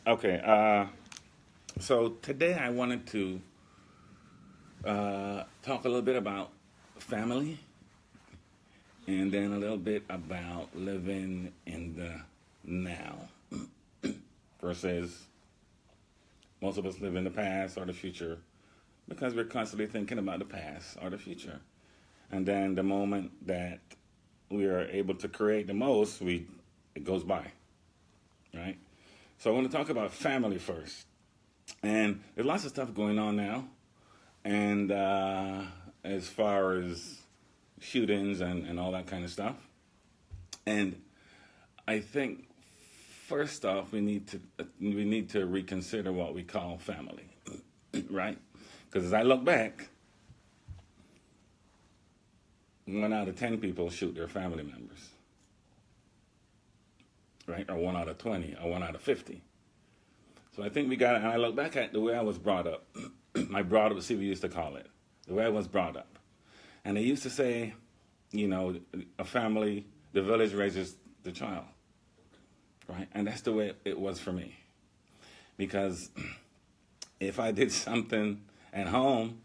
Okay, so today I wanted to talk a little bit about family and then a little bit about living in the now versus most of us live in the past or the future because we're constantly thinking about the past or the future. And then the moment that we are able to create the most, it goes by, right? So I want to talk about family first. And there's lots of stuff going on now. And as far as shootings and all that kind of stuff. And I think first off we need to reconsider what we call family, right? Because as I look back, 1 out of 10 people shoot their family members, right? Or 1 out of 20, or 1 out of 50. So I think and I look back at the way I was brought up. My brought up, see, we used to call it, the way I was brought up. And they used to say, a family, the village raises the child, right? And that's the way it was for me. Because if I did something at home,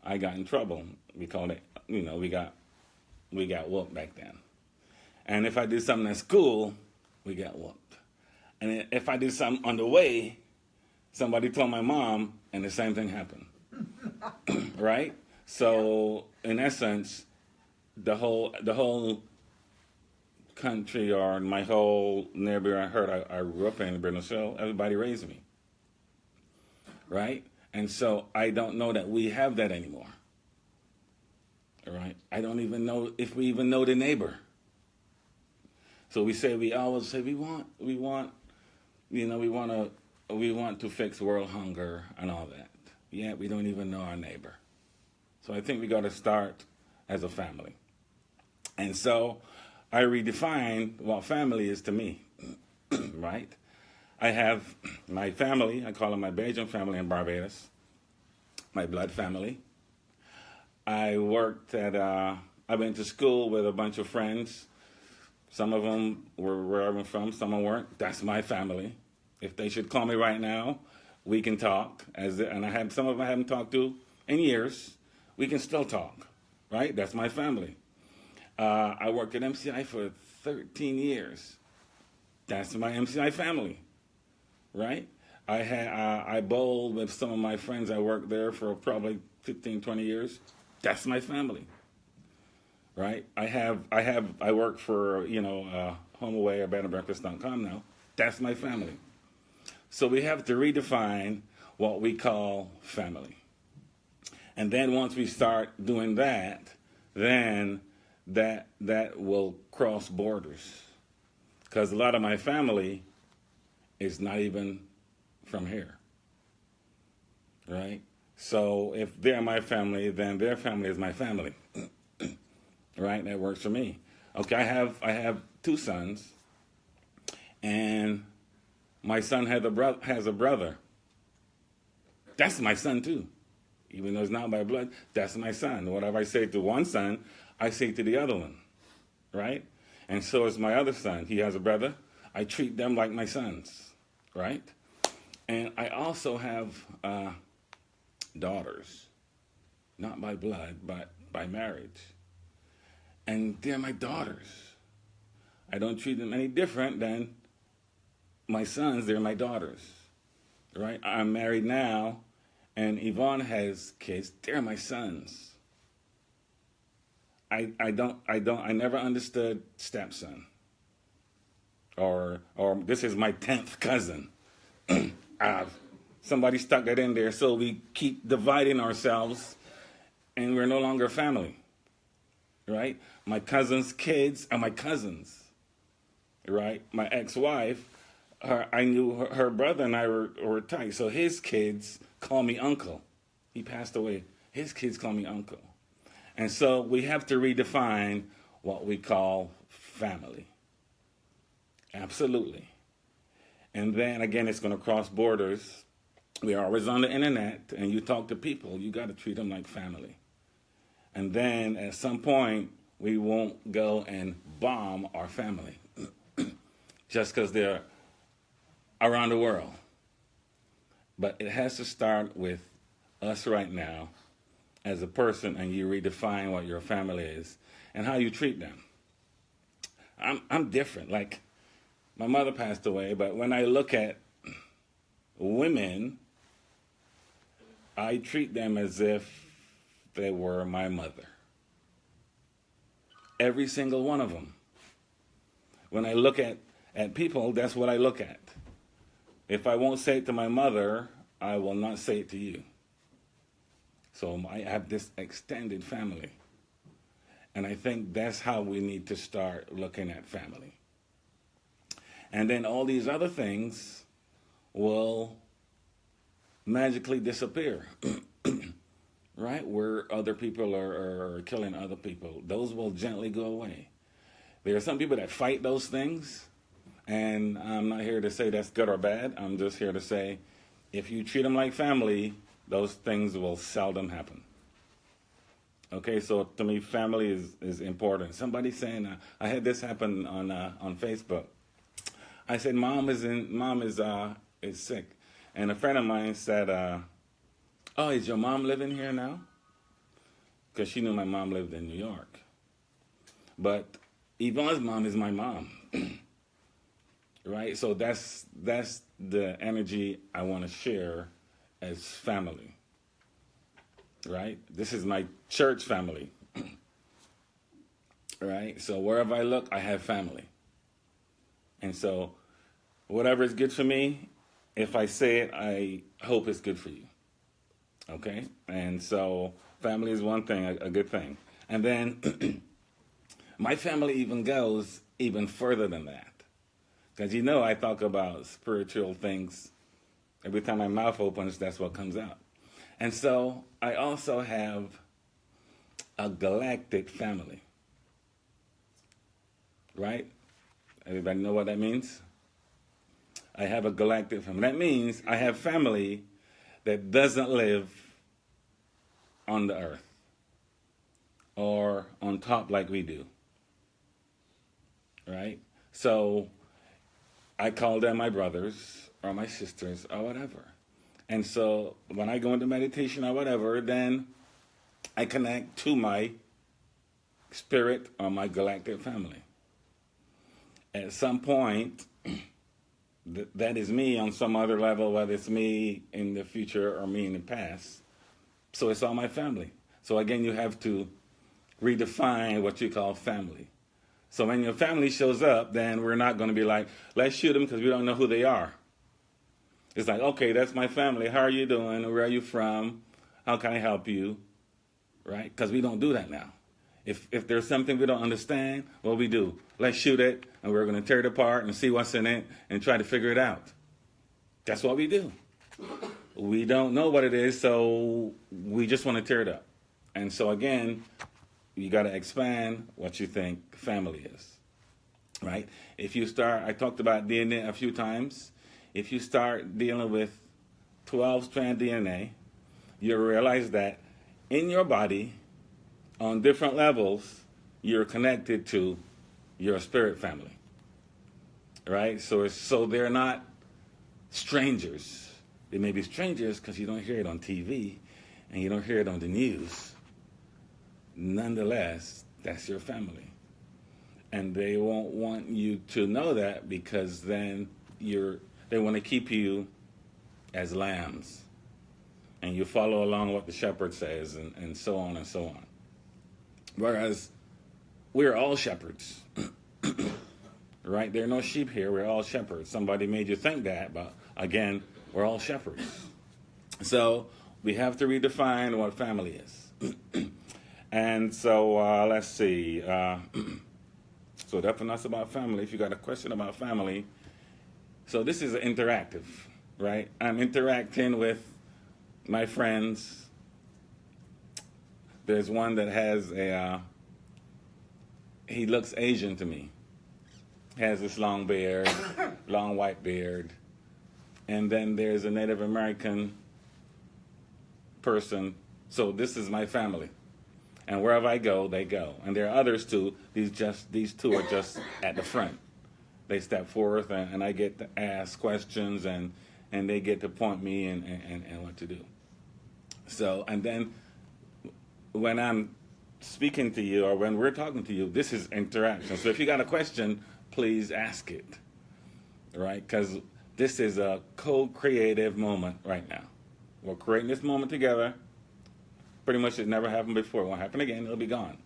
I got in trouble. We called it, we got whooped back then. And if I did something at school, we got whooped. And if I did something on the way, somebody told my mom, and the same thing happened, right? So in essence, the whole country or my whole neighborhood I grew up in Bernal Hill, everybody raised me, right? And so I don't know that we have that anymore, right? I don't even know if we even know the neighbor. So we always say we want to fix world hunger and all that. Yeah, we don't even know our neighbor. So I think we got to start as a family. And so I redefined what family is to me, right? I have my family, I call them my Belgian family in Barbados, my blood family. I went to school with a bunch of friends. Some of them were where I'm from, some of them weren't. That's my family. If they should call me right now, we can talk. And I have some of them I haven't talked to in years. We can still talk, right? That's my family. I worked at MCI for 13 years. That's my MCI family, right? I bowled with some of my friends. I worked there for probably 15, 20 years. That's my family, right? I work for HomeAway or BedAndBreakfast.com now. That's my family. So we have to redefine what we call family. And then once we start doing that, then that will cross borders. Because a lot of my family is not even from here, right? So if they're my family, then their family is my family, right? That works for me. Okay, I have 2 sons, and my son has a brother. That's my son too. Even though it's not by blood, that's my son. Whatever I say to one son, I say to the other one, right? And so is my other son. He has a brother. I treat them like my sons, right? And I also have daughters, not by blood, but by marriage. And they're my daughters. I don't treat them any different than my sons. They're my daughters, right? I'm married now, and Yvonne has kids. They're my sons. I never understood stepson, or this is my 10th cousin. Somebody stuck that in there, so we keep dividing ourselves, and we're no longer family, right? My cousin's kids are my cousins, right? My ex-wife, I knew her brother and I were tight, so his kids call me uncle. He passed away. His kids call me uncle. And so we have to redefine what we call family. Absolutely. And then again, it's going to cross borders. We are always on the internet, and you talk to people, you got to treat them like family. And then at some point, we won't go and bomb our family just because they're around the world. But it has to start with us right now as a person, and you redefine what your family is and how you treat them. I'm different. Like, my mother passed away, but when I look at women, I treat them as if they were my mother. Every single one of them. When I look at people, that's what I look at. If I won't say it to my mother, I will not say it to you. So I have this extended family. And I think that's how we need to start looking at family. And then all these other things will magically disappear. Right? Where other people are killing other people. Those will gently go away. There are some people that fight those things. And I'm not here to say that's good or bad. I'm just here to say if you treat them like family, those things will seldom happen. Okay, so to me, family is important. Somebody saying, I had this happen on Facebook. I said, Mom is sick, and a friend of mine said, "Oh, is your mom living here now?" Because she knew my mom lived in New York. But Yvonne's mom is my mom, right? So that's the energy I want to share as family. Right? This is my church family. Right? So wherever I look, I have family. And so whatever is good for me, if I say it, I hope it's good for you. Okay? And so family is one thing, a good thing. And then my family even goes even further than that. Because I talk about spiritual things. Every time my mouth opens, that's what comes out. And so I also have a galactic family. Right? Everybody know what that means? I have a galactic family. That means I have family that doesn't live on the earth or on top like we do. Right? So I call them my brothers or my sisters or whatever. And so when I go into meditation or whatever, then I connect to my spirit or my galactic family. At some point, that is me on some other level, whether it's me in the future or me in the past. So it's all my family. So again, you have to redefine what you call family. So when your family shows up, then we're not going to be like, let's shoot them because we don't know who they are. It's like, okay, that's my family. How are you doing? Where are you from? How can I help you? Right? Because we don't do that now. If there's something we don't understand, what we do? Let's shoot it, and we're going to tear it apart and see what's in it and try to figure it out. That's what we do. We don't know what it is, so we just want to tear it up. And so again, you got to expand what you think family is. Right? If you start, I talked about DNA a few times. If you start dealing with 12-strand DNA, you'll realize that in your body, on different levels, you're connected to your spirit family. Right? So they're not strangers. They may be strangers because you don't hear it on TV and you don't hear it on the news. Nonetheless, that's your family. And they won't want you to know that because then they want to keep you as lambs. And you follow along what the shepherd says and so on and so on. Whereas we're all shepherds. Right? There are no sheep here. We're all shepherds. Somebody made you think that, but again, we're all shepherds. So we have to redefine what family is. And so let's see. So that's about family. If you got a question about family, so this is interactive, right? I'm interacting with my friends. There's one that has he looks Asian to me. Has this long beard, long white beard. And then there's a Native American person. So this is my family. And wherever I go, they go. And there are others too. These two are just at the front. they step forth, and I get to ask questions, and they get to point me and what to do. So, and then when I'm speaking to you or when we're talking to you, this is interaction. So if you got a question, please ask it, right? Because this is a co-creative moment right now. We're creating this moment together. Pretty much it never happened before. It won't happen again. It'll be gone.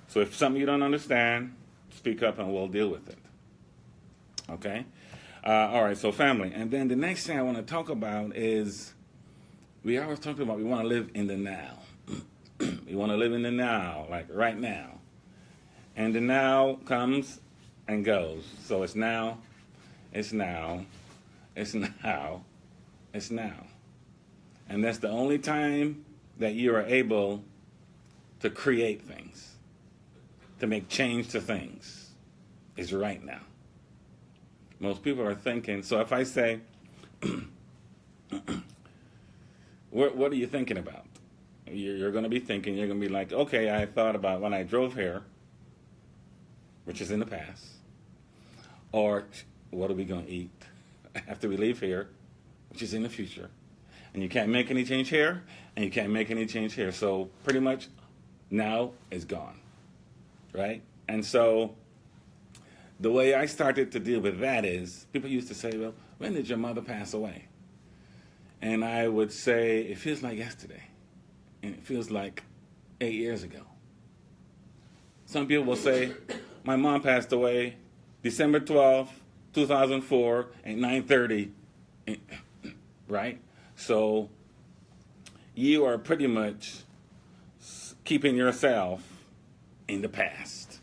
So if something you don't understand, speak up and we'll deal with it. Okay? All right, so family. And then the next thing I want to talk about is we always talk about we want to live in the now. We want to live in the now, like right now. And the now comes and goes. So it's now, it's now, it's now, it's now. And that's the only time that you are able to create things, to make change to things, is right now. Most people are thinking, so if I say, what are you thinking about? You're going to be thinking, you're going to be like, okay, I thought about when I drove here, which is in the past, or what are we going to eat after we leave here, which is in the future. And you can't make any change here, and you can't make any change here. So pretty much now is gone, right? And so the way I started to deal with that is people used to say, well, when did your mother pass away? And I would say, it feels like yesterday. And it feels like 8 years ago. Some people will say, my mom passed away December 12th, 2004 at 9:30, right? So you are pretty much keeping yourself in the past,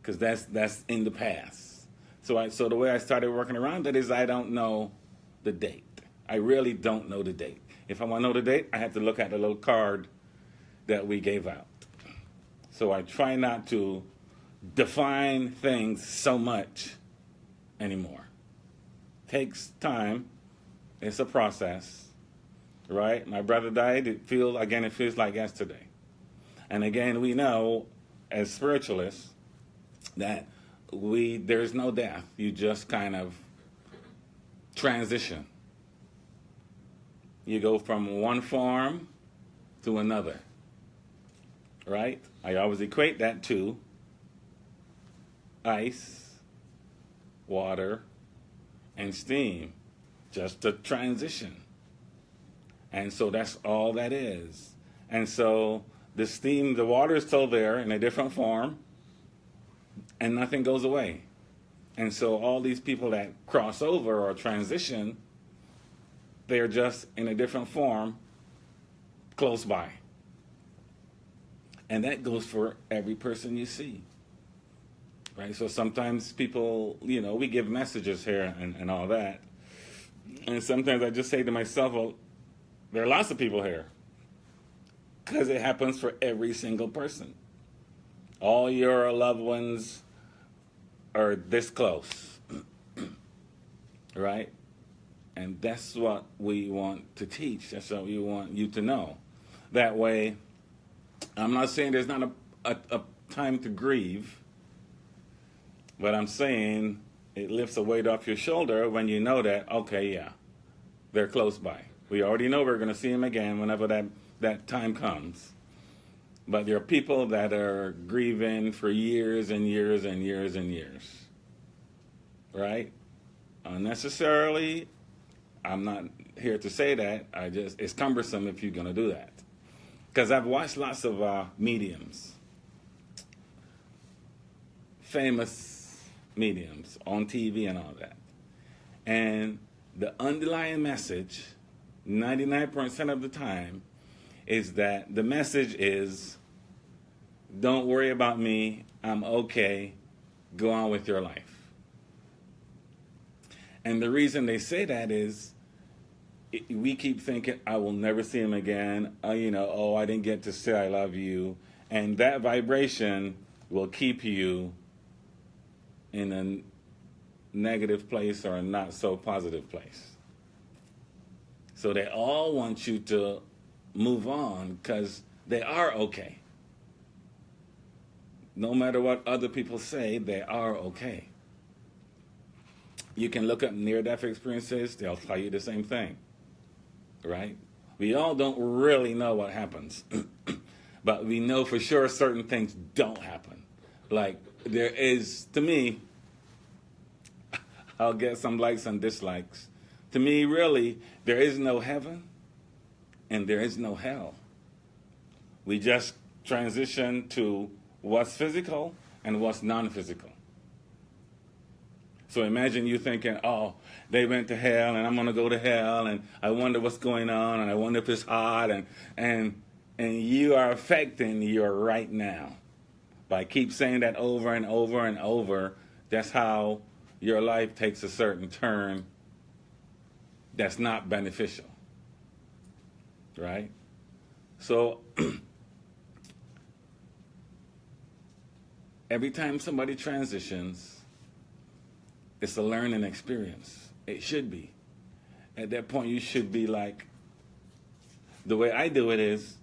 because that's in the past. So the way I started working around that is I don't know the date. I really don't know the date. If I want to know the date, I have to look at the little card that we gave out. So I try not to define things so much anymore. Takes time. It's a process, right? My brother died. It feels like yesterday. And again, we know as spiritualists that there's no death. You just kind of transition. You go from one form to another, right? I always equate that to ice, water, and steam, just a transition. And so that's all that is. And so the water is still there in a different form, and nothing goes away. And so all these people that cross over or transition, they're just in a different form close by. And that goes for every person you see. Right? So sometimes people, we give messages here and all that. And sometimes I just say to myself, well, there are lots of people here. Because it happens for every single person. All your loved ones are this close. Right? And that's what we want to teach. That's what we want you to know. That way, I'm not saying there's not a time to grieve, but I'm saying it lifts a weight off your shoulder when you know that, okay, yeah, they're close by. We already know we're going to see them again whenever that time comes. But there are people that are grieving for years and years and years and years. Right? Unnecessarily. I'm not here to say that. It's cumbersome if you're going to do that. Because I've watched lots of mediums, famous mediums on TV and all that. And the underlying message, 99% of the time, is that the message is, don't worry about me, I'm okay, go on with your life. And the reason they say that is, we keep thinking, I will never see him again. I didn't get to say I love you. And that vibration will keep you in a negative place or a not so positive place. So they all want you to move on because they are okay. No matter what other people say, they are okay. You can look up near-death experiences. They'll tell you the same thing, right? We all don't really know what happens, but we know for sure certain things don't happen. Like there is, to me, I'll get some likes and dislikes. To me, really, there is no heaven and there is no hell. We just transition to what's physical and what's non-physical. So imagine you thinking, oh, they went to hell and I'm going to go to hell and I wonder what's going on and I wonder if it's hot and you are affecting your right now. By keep saying that over and over and over, that's how your life takes a certain turn that's not beneficial, right? So every time somebody transitions, it's a learning experience. It should be. At that point, you should be like, the way I do it is,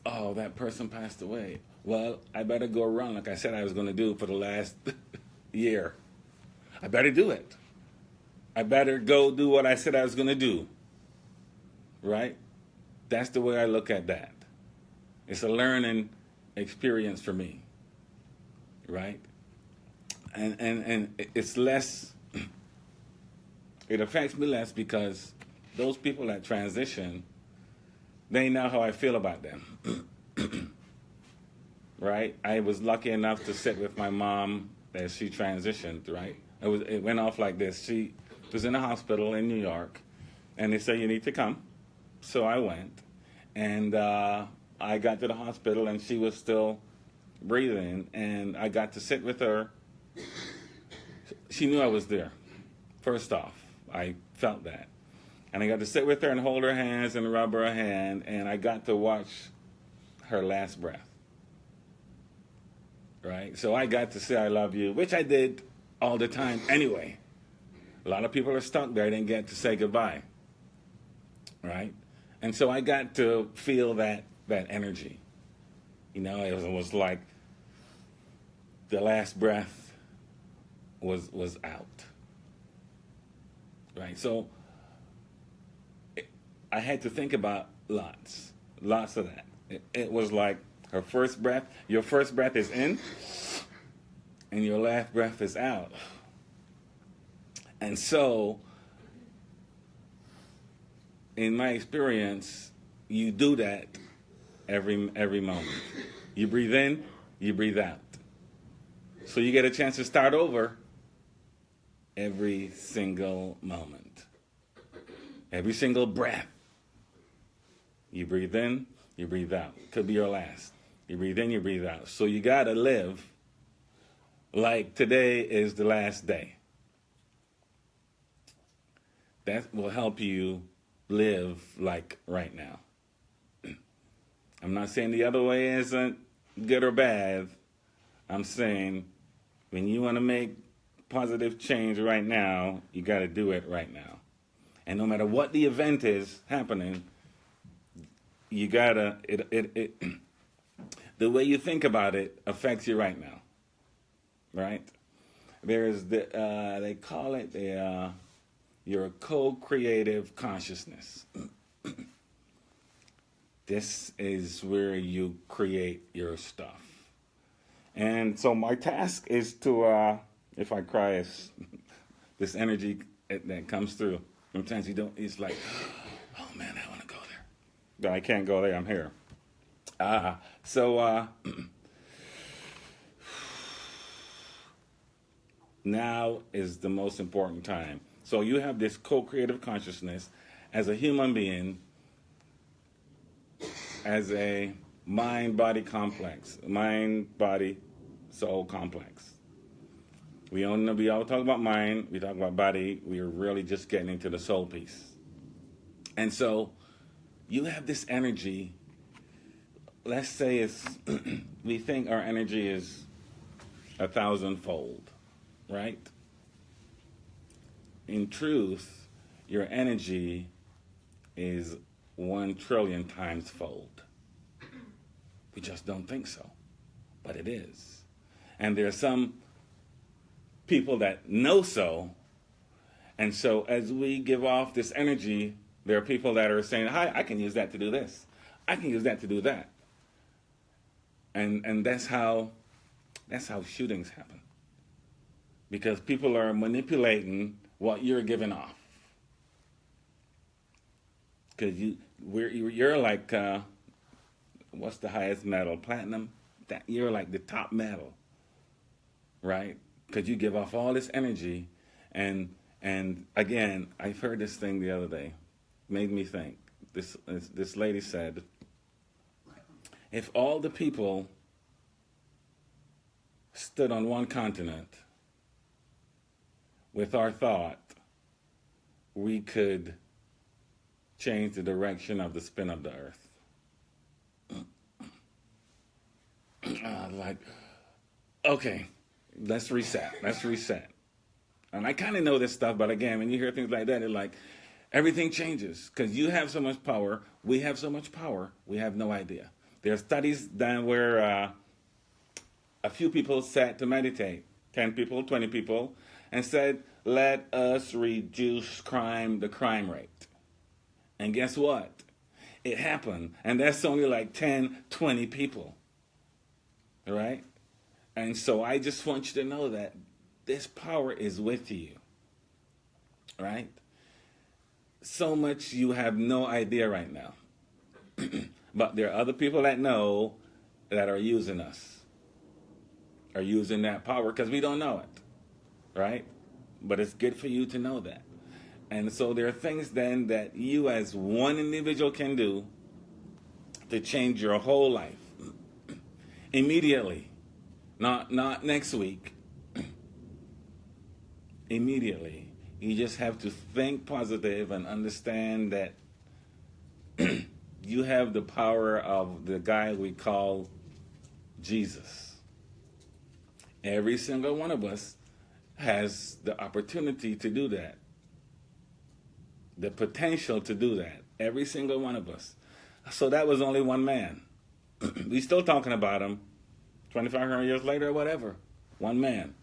oh, that person passed away. Well, I better go run like I said I was going to do for the last year. I better do it. I better go do what I said I was going to do. Right? That's the way I look at that. It's a learning experience for me. Right? And it's less, it affects me less because those people that transition, they know how I feel about them. Right? I was lucky enough to sit with my mom as she transitioned, right? It went off like this. She was in a hospital in New York, and they said, you need to come. So I went, and I got to the hospital, and she was still breathing, and I got to sit with her. She knew I was there. First off, I felt that. And I got to sit with her and hold her hands and rub her hand, and I got to watch her last breath. Right? So I got to say I love you, which I did all the time anyway. A lot of people are stuck there. They didn't get to say goodbye. Right? And so I got to feel that energy. You know, it was like the last breath was out. Right? So I had to think about lots of that. It was like her first breath, your first breath is in, and your last breath is out. And so, in my experience, you do that every moment. You breathe in, you breathe out. So you get a chance to start over every single moment. Every single breath. You breathe in, you breathe out. Could be your last. You breathe in, you breathe out. So you got to live like today is the last day. That will help you live like right now. I'm not saying the other way isn't good or bad. I'm saying when you want to make positive change right now, you got to do it right now. And no matter what the event is happening, you gotta, the way you think about it affects you right now, right? There's they call it your co-creative consciousness. This is where you create your stuff. And so my task is to, if I cry, it's this energy that comes through. Sometimes you don't, it's like, oh man, I want to go there. But I can't go there, I'm here. So now is the most important time. So you have this co-creative consciousness as a human being, as a mind-body complex, mind-body-soul complex. We all talk about mind, we talk about body, we are really just getting into the soul piece. And so you have this energy, let's say it's, we think our energy is 1,000-fold, right? In truth, your energy is 1 trillion times fold. We just don't think so, but it is. And there are some people that know so. And so as we give off this energy, there are people that are saying, hi, I can use that to do this. I can use that to do that. And that's how shootings happen. Because people are manipulating what you're giving off. Because you're like, what's the highest metal? Platinum? You're like the top metal, right? Because you give off all this energy. And again, I've heard this thing the other day. Made me think. This lady said, if all the people stood on one continent with our thought, we could change the direction of the spin of the earth. Like, okay, let's reset. And I kind of know this stuff, but again, when you hear things like that, it's like everything changes because you have so much power. We have so much power. We have no idea. There are studies done where a few people sat to meditate, 10 people, 20 people, and said, let us reduce the crime rate. And guess what? It happened. And that's only like 10, 20 people. Right? And so I just want you to know that this power is with you. Right? So much you have no idea right now. But there are other people that know that are using us. Are using that power because we don't know it. Right? But it's good for you to know that. And so there are things then that you as one individual can do to change your whole life. Immediately. Not next week. Immediately. You just have to think positive and understand that you have the power of the guy we call Jesus. Every single one of us has the opportunity to do that. The potential to do that. Every single one of us. So that was only one man. We still talking about him 2,500 years later or whatever. One man.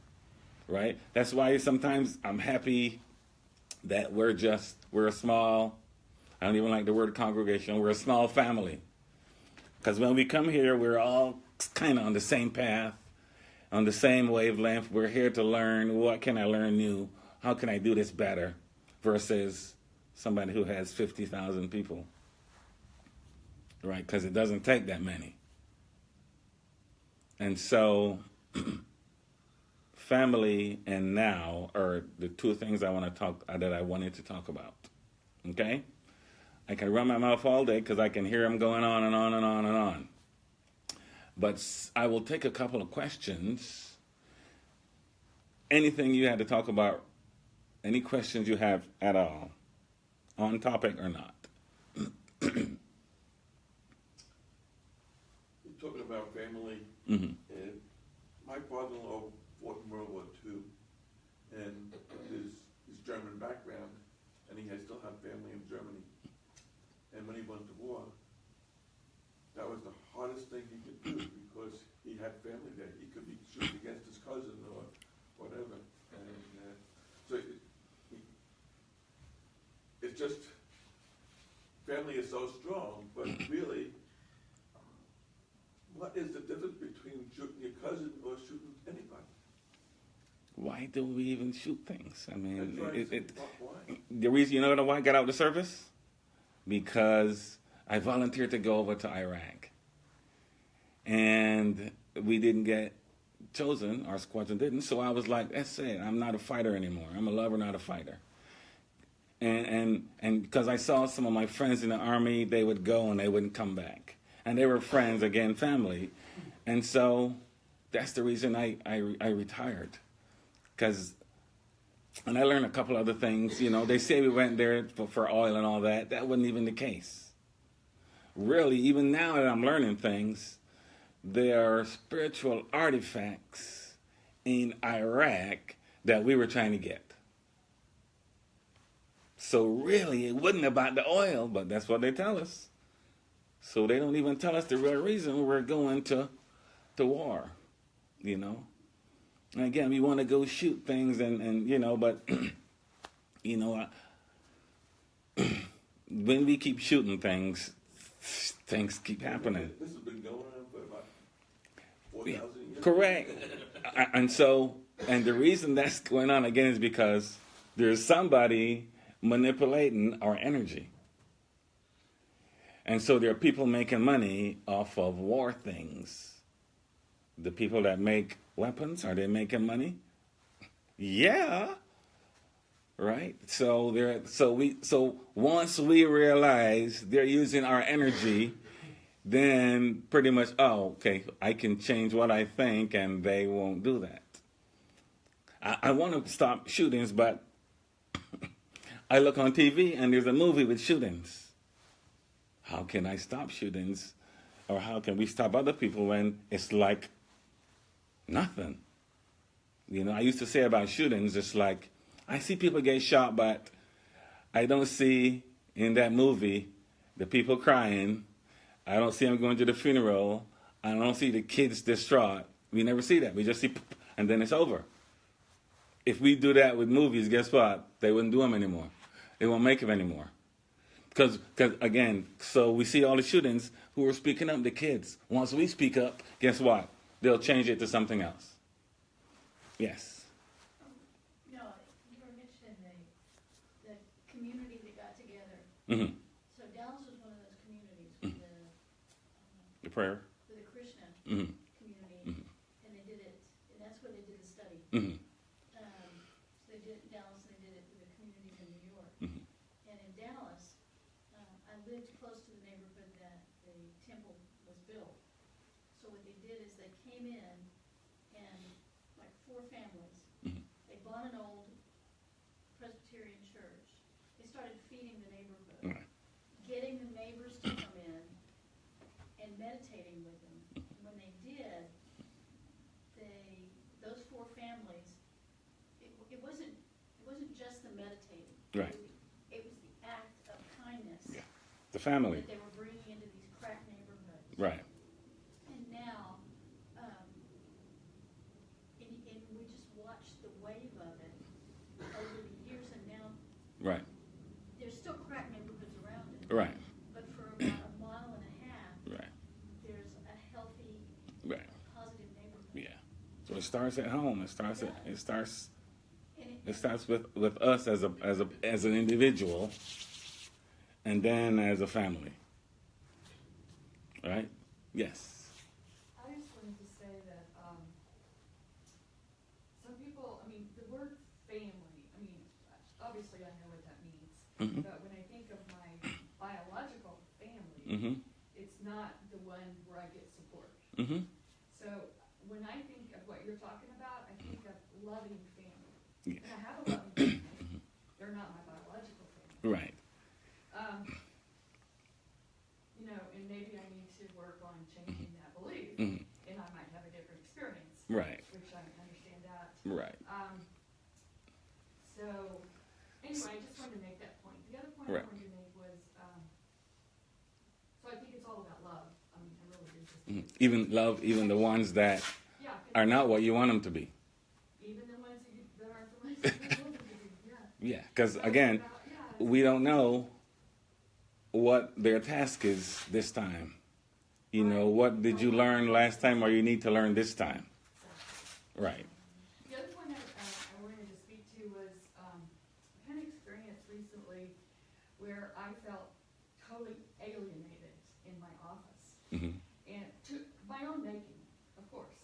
Right? That's why sometimes I'm happy that we're a small, I don't even like the word congregation, we're a small family. Because when we come here, we're all kind of on the same path, on the same wavelength. We're here to learn. What can I learn new? How can I do this better? Versus somebody who has 50,000 people. Right? Because it doesn't take that many. And so family and now are the two things that I wanted to talk about. Okay? I can run my mouth all day because I can hear them going on and on and on and on. But I will take a couple of questions. Anything you had to talk about, any questions you have at all, on topic or not. You're talking about family, Mm-hmm. and my father-in-law fought in World War II, and his German background, and he still had family in Germany. And when he went to war, that was the hardest thing he could do because he had family there. He could be shooting against his cousin or whatever. And so it's just, family is so strong, but really, what is the difference between shooting your cousin or shooting anybody? Why do we even shoot things? I mean, Why? the reason, you know why I got out of the service? Because I volunteered to go over to Iraq. And we didn't get chosen, our squadron didn't, so I was like, that's it, I'm not a fighter anymore. I'm a lover, not a fighter. And because I saw some of my friends in the Army, they would go and they wouldn't come back. And they were friends, again, family. And so that's the reason I retired. And I learned a couple other things. You know, they say we went there for oil and all that. That wasn't even the case. Really, even now that I'm learning things, there are spiritual artifacts in Iraq that we were trying to get. So really, it wasn't about the oil, but that's what they tell us. So they don't even tell us the real reason we're going to war, you know. And again, we want to go shoot things and but you know, when we keep shooting things, things keep happening. This has been going on for about 4,000 years. Correct. And the reason that's going on again is because there's somebody manipulating our energy. And so there are people making money off of war things. The people that make weapons, are they making money? Yeah. Right? So once we realize they're using our energy, then pretty much, okay, I can change what I think and they won't do that. I want to stop shootings, but I look on TV and there's a movie with shootings. How can I stop shootings? Or how can we stop other people when it's like nothing? I used to say about shootings, it's like, I see people get shot, but I don't see in that movie the people crying. I don't see them going to the funeral. I don't see the kids distraught. We never see that. We just see, and then it's over. If we do that with movies, guess what? They wouldn't do them anymore. They won't make them anymore. Because again, so we see all the shootings who are speaking up, the kids. Once we speak up, guess what? They'll change it to something else. Yes. No, you were mentioning the community that got together. Mm-hmm. So Dallas was one of those communities with The prayer. with the Krishna Mm-hmm. community, Mhm. and they did it, and that's where they did the study. Mm-hmm. So they did it in Dallas, and they did it with the communities in New York. Mm-hmm. And in Dallas, I lived close to the neighborhood that the temple was built. So what they did is they came in, and like 4 families, Mhm. they bought an old Presbyterian church. They started feeding the neighborhood, Right. getting the neighbors to come in and meditating with them. When they did, those 4 families, it wasn't just the meditating. Right. It was the act of kindness Yeah. The family. that they were bringing into these crack neighborhoods. Right. And now, and we just watched the wave of it over the years, and now Right. there's still crack neighborhoods around it. Right. But for about a mile and a half, Right. there's a healthy, Right. positive neighborhood. Yeah. So it starts at home. It starts And it starts with us as an individual, and then as a family. Right? Yes. I just wanted to say that some people, I mean, the word family, I mean, obviously I know what that means, Mm-hmm. but when I think of my biological family, Mm-hmm. it's not the one where I get support. Mm-hmm. So when I think of what you're talking about, I think of loving family. Yeah. And I have a loving family. They're not my biological family. Right. And maybe I need to work on changing that belief, Mm-hmm. and I might have a different experience, Right. which I understand that. Right. So, anyway, I just wanted to make that point. The other point Right. I wanted to make was, so I think it's all about love. I mean, I really do just, Mhm. Even love, even the ones that yeah, 'cause are not what you want them to be. even the ones that aren't the ones that you want them to be, yeah. Yeah. Because So it's again, about- yeah, we don't know what their task is this time. What did you learn last time, or you need to learn this time? Right. The other one I wanted to speak to was, I had an experience recently where I felt totally alienated in my office. Mm-hmm. And to my own making, of course.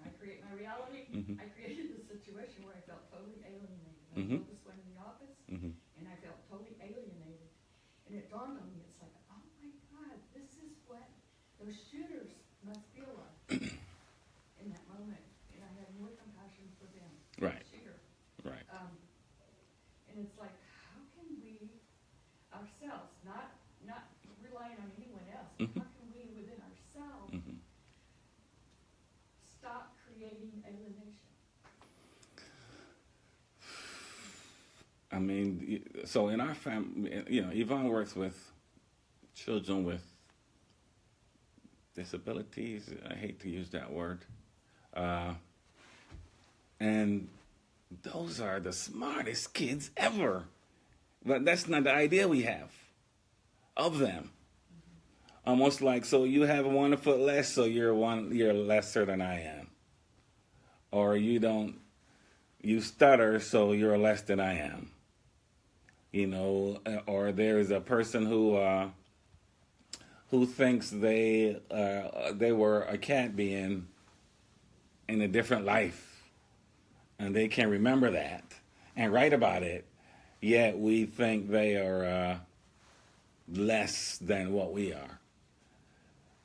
I create my reality. Mhm. I created the situation where I felt totally alienated. I Mhm. felt this one in the office, Mm-hmm. and I felt totally alienated. And it dawned on me, it's like, oh my God, this is what those shooters must feel like in that moment. And I had more compassion for them. Right. Shooter. Right. And it's like, how can we ourselves, not relying on anyone else, Mhm. how can we within ourselves Mm-hmm. stop creating alienation? I mean, so in our family, Yvonne works with children with disabilities. I hate to use that word. And those are the smartest kids ever. But that's not the idea we have of them. Almost like, so you have 1 foot less, so you're lesser than I am. Or you stutter, so you're less than I am. You know, or there's a person who thinks they were a cat being in a different life, and they can remember that and write about it, yet we think they are less than what we are.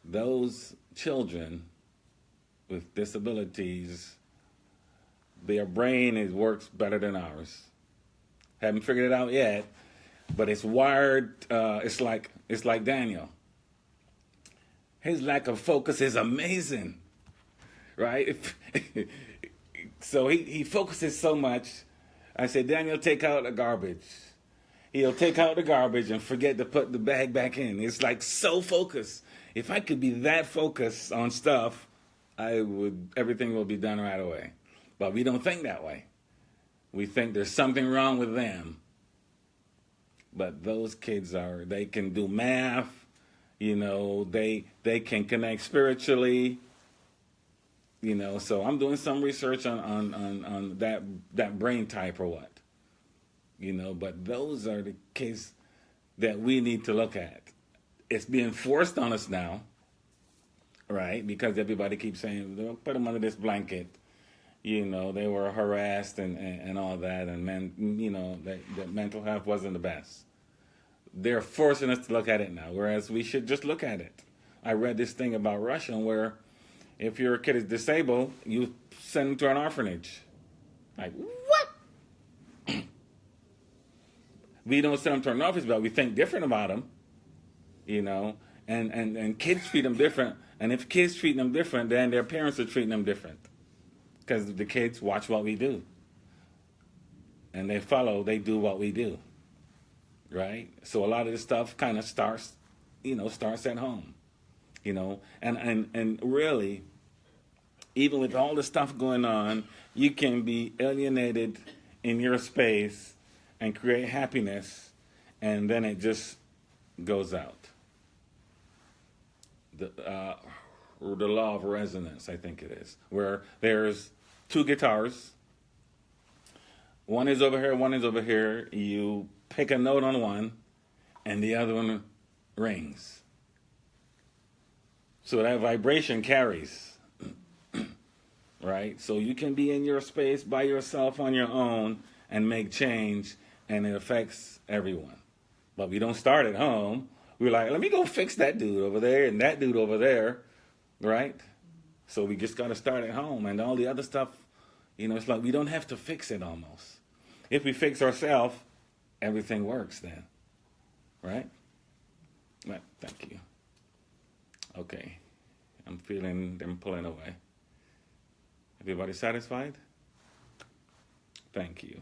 Those children with disabilities, their brain works better than ours. Haven't figured it out yet, but it's wired. It's like Daniel. His lack of focus is amazing, right? So he focuses so much. I said, Daniel, take out the garbage. He'll take out the garbage and forget to put the bag back in. It's like so focused. If I could be that focused on stuff, everything will be done right away. But we don't think that way. We think there's something wrong with them. But those kids they can do math, you know, they can connect spiritually, you know. So I'm doing some research on that brain type or what, you know. But those are the kids that we need to look at. It's being forced on us now, right? Because everybody keeps saying, put them under this blanket. You know, they were harassed and all that, and you know, that mental health wasn't the best. They're forcing us to look at it now, whereas we should just look at it. I read this thing about Russia where if your kid is disabled, you send them to an orphanage. Like, what? We don't send them to an orphanage, but we think different about them, you know, and kids treat them different. And if kids treat them different, then their parents are treating them different. Because the kids watch what we do. And they do what we do. Right? So a lot of this stuff kind of starts at home. You know, and really, even with all the stuff going on, you can be alienated in your space and create happiness, and then it just goes out. The law of resonance, I think it is, where there's 2 guitars. One is over here, one is over here. You pick a note on one, and the other one rings. So that vibration carries, right? So you can be in your space by yourself on your own and make change, and it affects everyone. But we don't start at home. We're like, let me go fix that dude over there and that dude over there, right? So we just got to start at home, and all the other stuff, you know, it's like we don't have to fix it almost. If we fix ourselves, everything works then, right? Well, thank you. Okay, I'm feeling them pulling away. Everybody satisfied? Thank you.